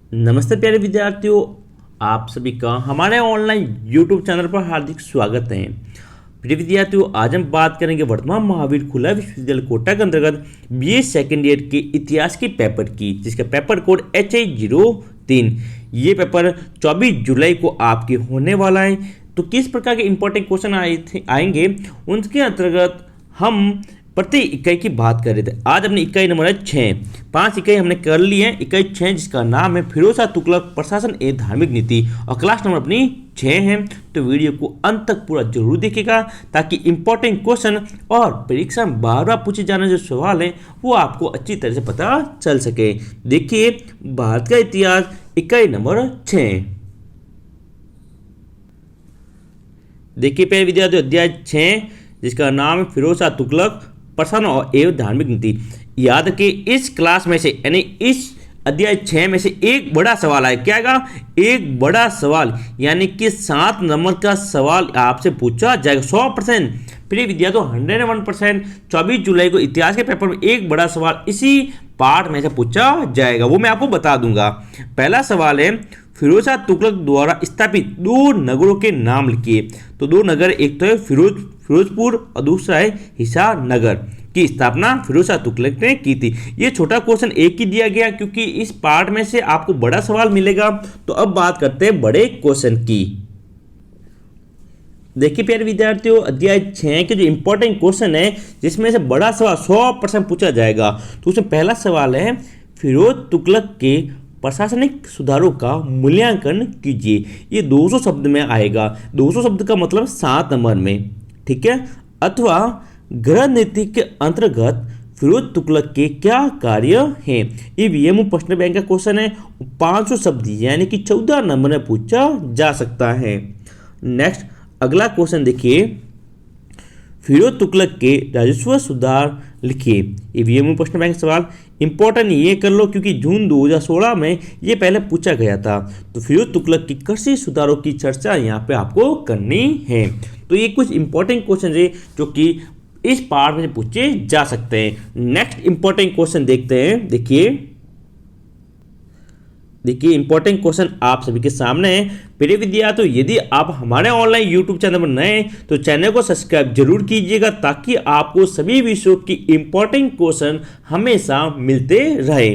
नमस्ते प्यारे विद्यार्थियों, आप सभी का हमारे ऑनलाइन यूट्यूब चैनल पर हार्दिक स्वागत है। प्रिय विद्यार्थियों, आज हम बात करेंगे वर्तमान महावीर खुला विश्वविद्यालय कोटा के अंतर्गत बीए सेकेंड ईयर के इतिहास के पेपर की, जिसका पेपर कोड HI03। ये पेपर 24 जुलाई को आपके होने वाला है। तो किस प्रकार के इंपॉर्टेंट क्वेश्चन आएंगे उनके अंतर्गत हम प्रति इकाई की बात कर रहे थे। आज अपनी इकाई नंबर है 6। 5 इकाई हमने कर ली है। इकाई 6 जिसका नाम है फिरोज शाह तुगलक प्रशासन एवं धार्मिक नीति, और क्लास नंबर अपनी 6 है। तो वीडियो को अंत तक पूरा जरूर देखिएगा ताकि इंपॉर्टेंट क्वेश्चन और परीक्षा में बार बार पूछे जाने जो सवाल है वो आपको अच्छी तरह से पता चल सके। देखिए, भारत का इतिहास इकाई नंबर 6। देखिए प्यारे विद्यार्थियों, अध्याय 6 जिसका नाम है फिरोज शाह तुगलक प्रशासन और एवं धार्मिक नीति। याद रखिए, इस क्लास में से यानी इस अध्याय 6 में से एक बड़ा सवाल है। क्या आएगा? एक बड़ा सवाल, यानी कि 7 नंबर का सवाल आपसे पूछा जाएगा 100%। प्रिय विद्यार्थियों, 101% 24 जुलाई को इतिहास के पेपर में एक बड़ा सवाल इसी पार्ट में से पूछा जाएगा, वो मैं आपको बता दूंगा। पहला सवाल है, फिरोज शाह तुगलक द्वारा स्थापित 2 नगरों के नाम लिखिए। तो 2 नगर, एक तो है फिरोजपुर और दूसरा है हिसार नगर, की स्थापना फिरोज शाह तुगलक ने की थी। ये छोटा क्वेश्चन एक ही दिया गया क्योंकि इस पार्ट में से आपको बड़ा सवाल मिलेगा। तो अब बात करते हैं बड़े क्वेश्चन की। देखिए प्यारे विद्यार्थियों, अध्याय 6 के जो इंपॉर्टेंट क्वेश्चन है जिसमें से बड़ा सवाल 100% पूछा जाएगा। तो उसमें पहला सवाल है, फिरोज तुगलक के प्रशासनिक सुधारों का मूल्यांकन कीजिए। ये 200 शब्द में आएगा। 200 शब्द का मतलब 7 नंबर में, ठीक है। अथवा गृह नीति के अंतर्गत फिरोज तुगलक के क्या कार्य हैं। ये वीएमओ प्रश्न बैंक का क्वेश्चन है। 500 शब्द यानी कि 14 नंबर में पूछा जा सकता है। नेक्स्ट अगला क्वेश्चन देखिए, फिरोज तुगलक के राजस्व सुधार लिखिए। ये वीएमओ प्रश्न बैंक सवाल इंपॉर्टेंट ये कर लो क्योंकि जून 2016 में ये पहले पूछा गया था। तो फिरोज तुगलक की कृषि सुधारों की चर्चा यहाँ पे आपको करनी है। तो ये कुछ इंपॉर्टेंट क्वेश्चन है जो कि इस पार्ट में पूछे जा सकते हैं। नेक्स्ट इंपॉर्टेंट क्वेश्चन देखते हैं। देखिए इंपॉर्टेंट क्वेश्चन आप सभी के सामने है। प्रिय विद्यार्थियों, यदि आप हमारे ऑनलाइन यूट्यूब चैनल पर नए हैं तो चैनल को सब्सक्राइब जरूर कीजिएगा ताकि आपको सभी विषयों की इंपॉर्टेंट क्वेश्चन हमेशा मिलते रहे।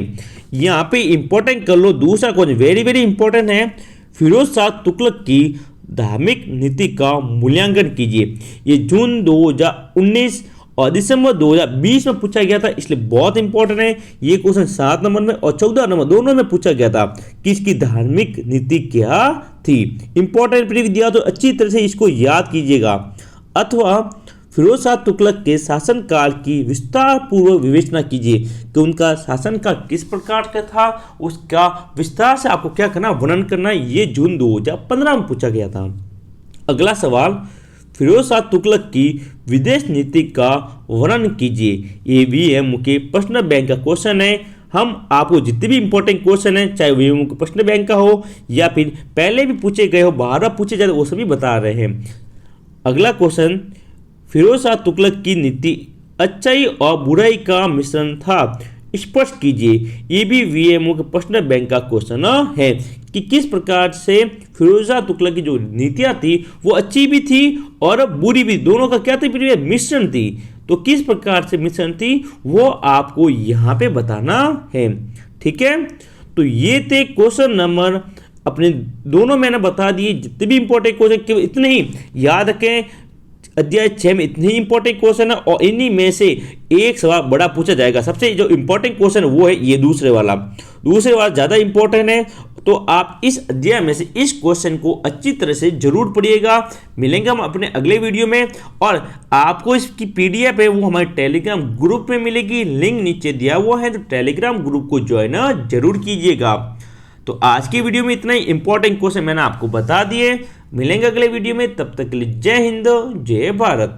यहाँ पे इंपॉर्टेंट कर लो। दूसरा क्वेश्चन वेरी वेरी इंपॉर्टेंट है, फिरोज शाह तुगलक की धार्मिक नीति का मूल्यांकन कीजिए। ये जून 2019 और दिसंबर 2020 में पूछा गया था, इसलिए बहुत इंपॉर्टेंट है। ये क्वेश्चन 7 नंबर में और 14 नंबर दोनों में पूछा गया था कि इसकी धार्मिक नीति क्या थी। इंपॉर्टेंट प्रिय विद्यार्थियों, अच्छी तरह से इसको याद कीजिएगा। अथवा फिरोज शाह तुगलक के शासनकाल की विस्तार पूर्वक विवेचना कीजिए कि उनका शासनकाल किस प्रकार का था, उसका विस्तार से आपको क्या करना, वर्णन करना। ये जून 2015 में पूछा गया था। अगला सवाल, फिरोज शाह तुगलक की विदेश नीति का वर्णन कीजिए। ये वीएमओ के प्रश्न बैंक का क्वेश्चन है। हम आपको जितने भी इंपॉर्टेंट क्वेश्चन है, चाहे वीएमओ के प्रश्न बैंक का हो या फिर पहले भी पूछे गए हो, बार पूछे जाए, वो सभी बता रहे हैं। अगला क्वेश्चन, फिरोज शाह तुगलक की नीति अच्छाई और बुराई का मिश्रण था, स्पष्ट कीजिए। ये भी वीएमओ के प्रश्न बैंक का क्वेश्चन है कि किस प्रकार से फिरोज शाह तुगलक की जो नीतियां थी वो अच्छी भी थी और बुरी भी, दोनों का क्या थी, मिश्रण थी। तो किस प्रकार से मिश्रण थी वो आपको यहाँ पे बताना है, ठीक है। तो ये थे क्वेश्चन नंबर अपने दोनों मैंने बता दिए। जितने भी इंपॉर्टेंट क्वेश्चन केवल इतने ही याद रखें। अध्याय 6 में इतने ही इंपॉर्टेंट क्वेश्चन है और इन्हीं में से एक सवाल बड़ा पूछा जाएगा। सबसे जो इंपॉर्टेंट क्वेश्चन वो है ये दूसरे वाला ज़्यादा इंपॉर्टेंट है। तो आप इस अध्याय में से इस क्वेश्चन को अच्छी तरह से जरूर पढ़िएगा। मिलेंगे हम अपने अगले वीडियो में, और आपको इसकी पीडीएफ है वो हमारे टेलीग्राम ग्रुप में मिलेगी। लिंक नीचे दिया हुआ है, तो टेलीग्राम ग्रुप को ज्वाइन जरूर कीजिएगा। तो आज की वीडियो में इतना ही इंपॉर्टेंट क्वेश्चन मैंने आपको बता दिए। मिलेंगे अगले वीडियो में, तब तक के लिए जय हिंद जय भारत।